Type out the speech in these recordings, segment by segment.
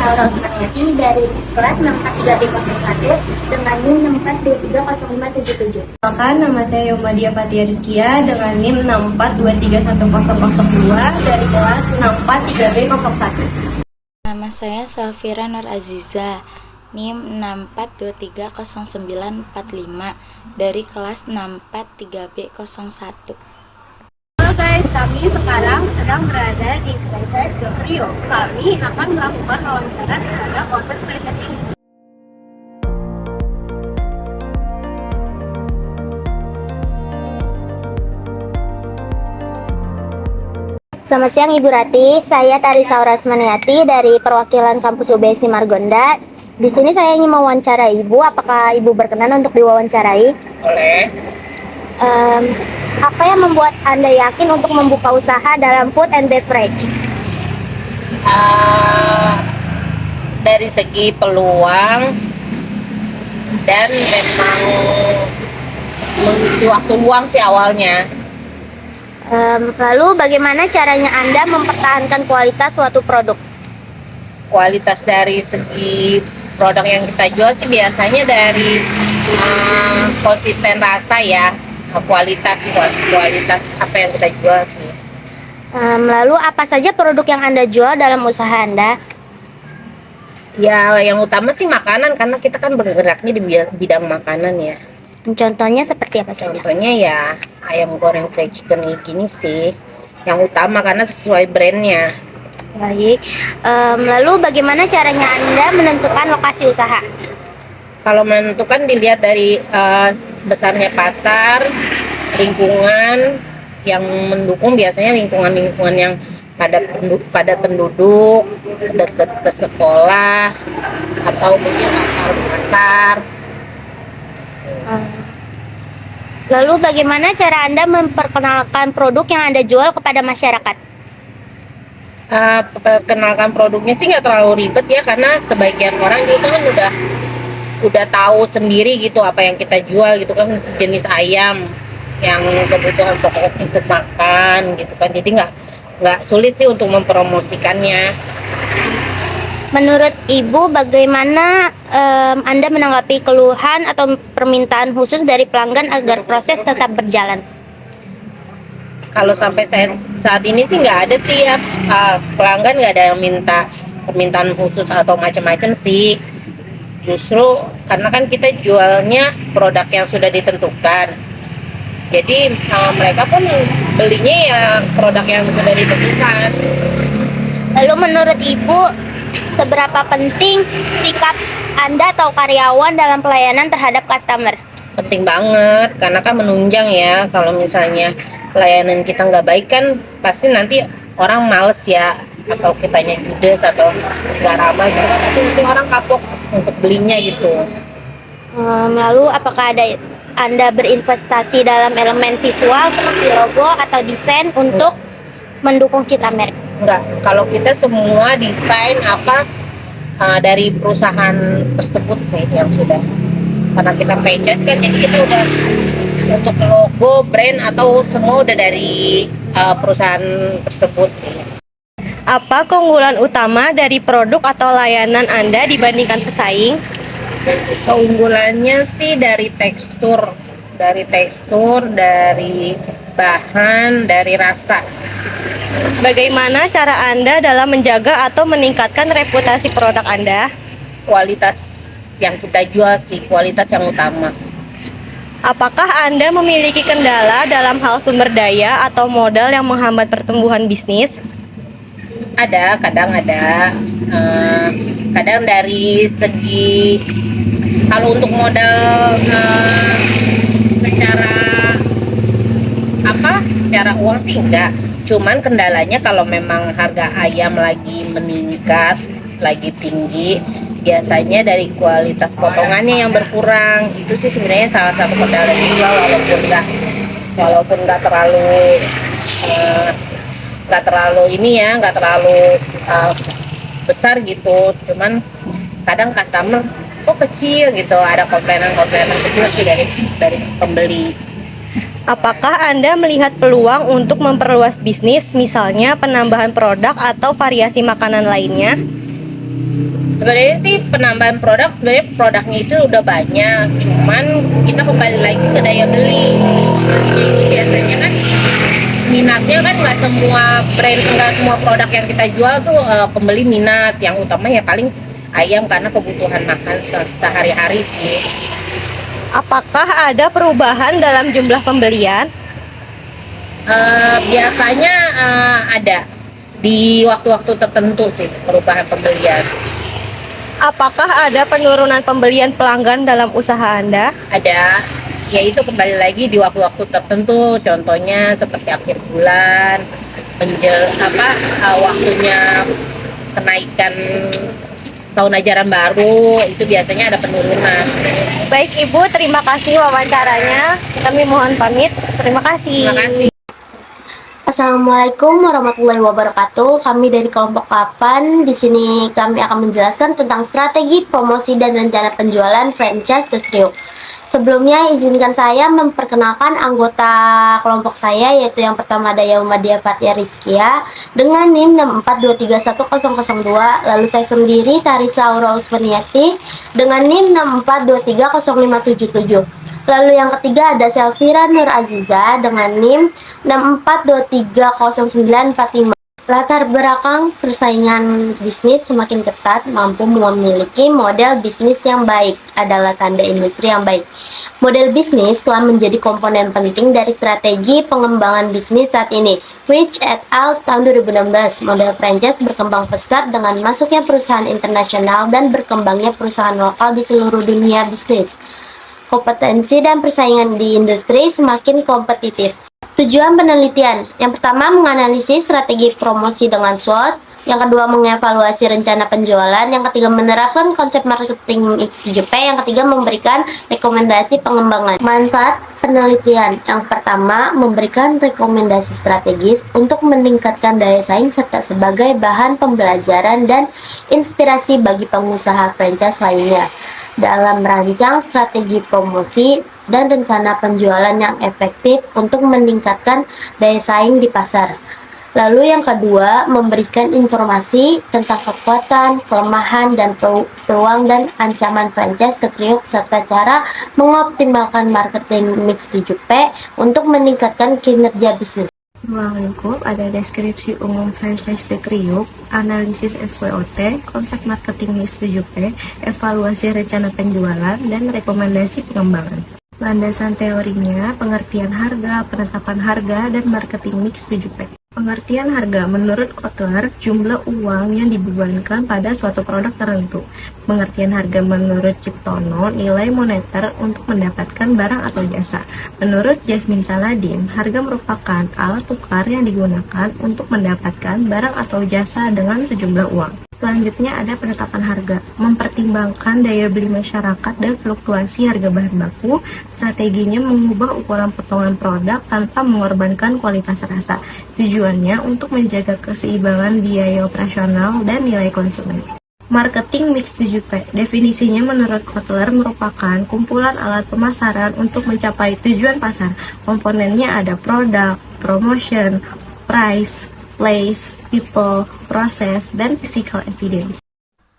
Saura Usmaniati dari kelas 643B01 dengan NIM 6423057. Perkenalkan, nama saya Yomadia Fatia Rizkia dengan NIM 642310002 dari kelas 643B01. Nama saya Safira Nur Aziza, NIM 6423095 dari kelas 643B01. Halo guys, kami sekarang sedang berada di Franchise Rio. Kami akan melakukan wawancara terhadap open franchise ini. Selamat siang Ibu Rati, saya Tari Saura Usmaniati dari perwakilan kampus UBSI Margonda. Di sini saya ingin mewawancarai Ibu, apakah Ibu berkenan untuk diwawancarai? Boleh. Apa yang membuat Anda yakin untuk membuka usaha dalam food and beverage? Dari segi peluang dan memang mengisi waktu luang sih awalnya. Lalu bagaimana caranya Anda mempertahankan kualitas suatu produk? Kualitas dari segi produk yang kita jual sih biasanya dari konsisten rasa ya, kualitas apa yang kita jual sih. Lalu apa saja produk yang Anda jual dalam usaha Anda? Ya yang utama sih makanan, karena kita kan bergeraknya di bidang makanan ya. Contohnya seperti apa saja? Contohnya ya ayam goreng fried chicken gini sih yang utama karena sesuai brandnya. Baik, lalu bagaimana caranya Anda menentukan lokasi usaha? Kalau menentukan dilihat dari besarnya pasar, lingkungan yang mendukung, biasanya lingkungan yang padat penduduk, dekat ke sekolah, atau mungkin pasar. Lalu bagaimana cara Anda memperkenalkan produk yang Anda jual kepada masyarakat? Perkenalkan produknya sih nggak terlalu ribet ya, karena sebagian orang juga kan udah tahu sendiri gitu apa yang kita jual gitu kan, sejenis ayam yang kebutuhan pokok untuk makan gitu kan, jadi nggak sulit sih untuk mempromosikannya. Menurut Ibu, bagaimana Anda menanggapi keluhan atau permintaan khusus dari pelanggan agar proses tetap berjalan? Kalau sampai saat ini sih nggak ada sih ya, pelanggan nggak ada yang minta permintaan khusus atau macam-macam sih. Justru karena kan kita jualnya produk yang sudah ditentukan, jadi mereka pun belinya ya produk yang sudah ditentukan. Lalu menurut Ibu, seberapa penting sikap Anda atau karyawan dalam pelayanan terhadap customer? Penting banget, karena kan menunjang ya. Kalau misalnya pelayanan kita nggak baik kan pasti nanti orang males ya, atau kitanya judes atau nggak ramah gitu kan, nanti orang kapok untuk belinya gitu. Lalu apakah Anda berinvestasi dalam elemen visual seperti logo atau desain untuk mendukung citra merek? Enggak, kalau kita semua desain dari perusahaan tersebut sih yang sudah, karena kita franchise kan, jadi kita udah untuk logo, brand atau semua udah dari perusahaan tersebut sih. Apa keunggulan utama dari produk atau layanan Anda dibandingkan pesaing? Keunggulannya sih dari tekstur, dari bahan, dari rasa. Bagaimana cara Anda dalam menjaga atau meningkatkan reputasi produk Anda? Kualitas yang kita jual sih, kualitas yang utama. Apakah Anda memiliki kendala dalam hal sumber daya atau modal yang menghambat pertumbuhan bisnis? Ada, kadang ada. Kadang dari segi, kalau untuk modal secara uang sih enggak. Cuman kendalanya kalau memang harga ayam lagi meningkat, lagi tinggi, biasanya dari kualitas potongannya yang berkurang. Itu sih sebenarnya salah satu kendala juga, walaupun nggak terlalu besar gitu. Cuman kadang customer kok kecil gitu, ada komplainan kecil sih dari pembeli. Apakah Anda melihat peluang untuk memperluas bisnis, misalnya penambahan produk atau variasi makanan lainnya? Sebenarnya sih penambahan produk, sebenarnya produknya itu udah banyak, cuman kita kembali lagi ke daya beli. Jadi biasanya kan minatnya kan nggak semua brand, nggak semua produk yang kita jual tuh pembeli minat. Yang utama ya paling ayam karena kebutuhan makan sehari-hari sih. Apakah ada perubahan dalam jumlah pembelian? Biasanya ada di waktu-waktu tertentu sih perubahan pembelian. Apakah ada penurunan pembelian pelanggan dalam usaha Anda? Ada, yaitu kembali lagi di waktu-waktu tertentu, contohnya seperti akhir bulan, waktunya kenaikan tahun ajaran baru, itu biasanya ada penurunan. Baik Ibu, terima kasih wawancaranya. Kami mohon pamit. Terima kasih. Terima kasih. Assalamualaikum warahmatullahi wabarakatuh. Kami dari kelompok 8. Di sini kami akan menjelaskan tentang strategi, promosi, dan rencana penjualan franchise The Trio. Sebelumnya izinkan saya memperkenalkan anggota kelompok saya, yaitu yang pertama ada Yaumadia Fatia Rizkia dengan NIM 642310002. Lalu saya sendiri Tarisa Aura Usmaniati dengan NIM 6423057. Lalu yang ketiga ada Selvira Nur Aziza dengan NIM 642300945. Latar belakang persaingan bisnis semakin ketat, mampu memiliki model bisnis yang baik adalah tanda industri yang baik. Model bisnis telah menjadi komponen penting dari strategi pengembangan bisnis saat ini. Rich et al. Tahun 2016, model franchise berkembang pesat dengan masuknya perusahaan internasional dan berkembangnya perusahaan lokal di seluruh dunia bisnis. Kompetensi dan persaingan di industri semakin kompetitif. Tujuan penelitian: yang pertama, menganalisis strategi promosi dengan SWOT. Yang kedua, mengevaluasi rencana penjualan. Yang ketiga, menerapkan konsep marketing X7P. Yang ketiga, memberikan rekomendasi pengembangan. Manfaat penelitian: yang pertama, memberikan rekomendasi strategis untuk meningkatkan daya saing serta sebagai bahan pembelajaran dan inspirasi bagi pengusaha franchise lainnya dalam merancang strategi promosi dan rencana penjualan yang efektif untuk meningkatkan daya saing di pasar. Lalu yang kedua, memberikan informasi tentang kekuatan, kelemahan, dan peluang dan ancaman franchise The Trio serta cara mengoptimalkan marketing mix 7P untuk meningkatkan kinerja bisnis. Ruang lingkup ada deskripsi umum franchise The Trio, analisis SWOT, konsep marketing mix 7P, evaluasi rencana penjualan, dan rekomendasi pengembangan. Landasan teorinya, pengertian harga, penetapan harga, dan marketing mix 7P. Pengertian harga menurut Kotler, jumlah uang yang dibebankan pada suatu produk tertentu. Pengertian harga menurut Ciptono, nilai moneter untuk mendapatkan barang atau jasa. Menurut Jasmine Saladin, harga merupakan alat tukar yang digunakan untuk mendapatkan barang atau jasa dengan sejumlah uang. Selanjutnya ada penetapan harga, mempertimbangkan daya beli masyarakat dan fluktuasi harga bahan baku. Strateginya mengubah ukuran potongan produk tanpa mengorbankan kualitas rasa. Tujuannya untuk menjaga keseimbangan biaya operasional dan nilai konsumen. Marketing mix 7P, definisinya menurut Kotler merupakan kumpulan alat pemasaran untuk mencapai tujuan pasar. Komponennya ada produk, promotion, price, place, people, proses, dan physical evidence.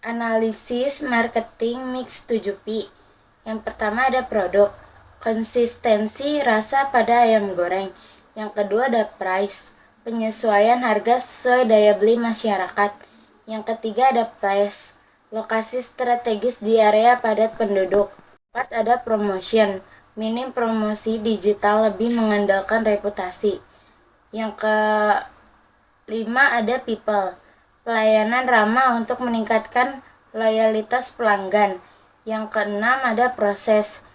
Analisis marketing mix 7P. Yang pertama ada produk, konsistensi rasa pada ayam goreng. Yang kedua ada price, penyesuaian harga sesuai daya beli masyarakat. Yang ketiga ada place, lokasi strategis di area padat penduduk. Keempat ada promotion, minim promosi digital lebih mengandalkan reputasi. Yang kelima ada people, pelayanan ramah untuk meningkatkan loyalitas pelanggan. Yang keenam ada proses,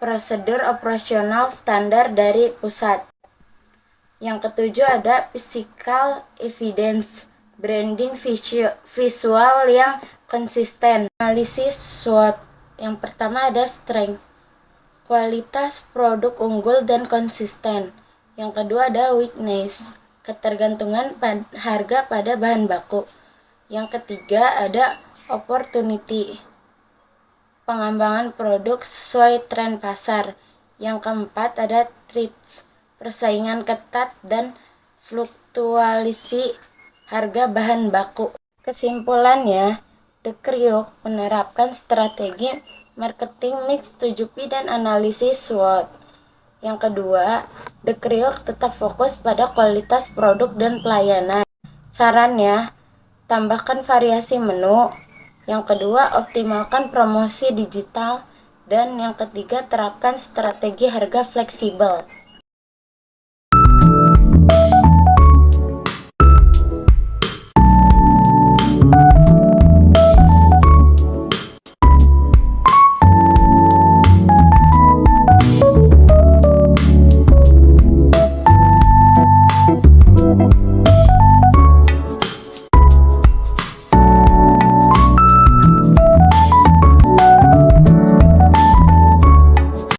prosedur operasional standar dari pusat. Yang ketujuh ada physical evidence, branding visual yang konsisten. Analisis SWOT. Yang pertama ada strength, kualitas produk unggul dan konsisten. Yang kedua ada weakness, ketergantungan harga pada bahan baku. Yang ketiga ada opportunity, pengembangan produk sesuai tren pasar. Yang keempat ada threats, persaingan ketat dan fluktuasi harga bahan baku. Kesimpulannya, The Kriuk menerapkan strategi marketing mix 7P dan analisis SWOT. Yang kedua, The Kriuk tetap fokus pada kualitas produk dan pelayanan. Sarannya, tambahkan variasi menu. Yang kedua, optimalkan promosi digital. Dan yang ketiga, terapkan strategi harga fleksibel.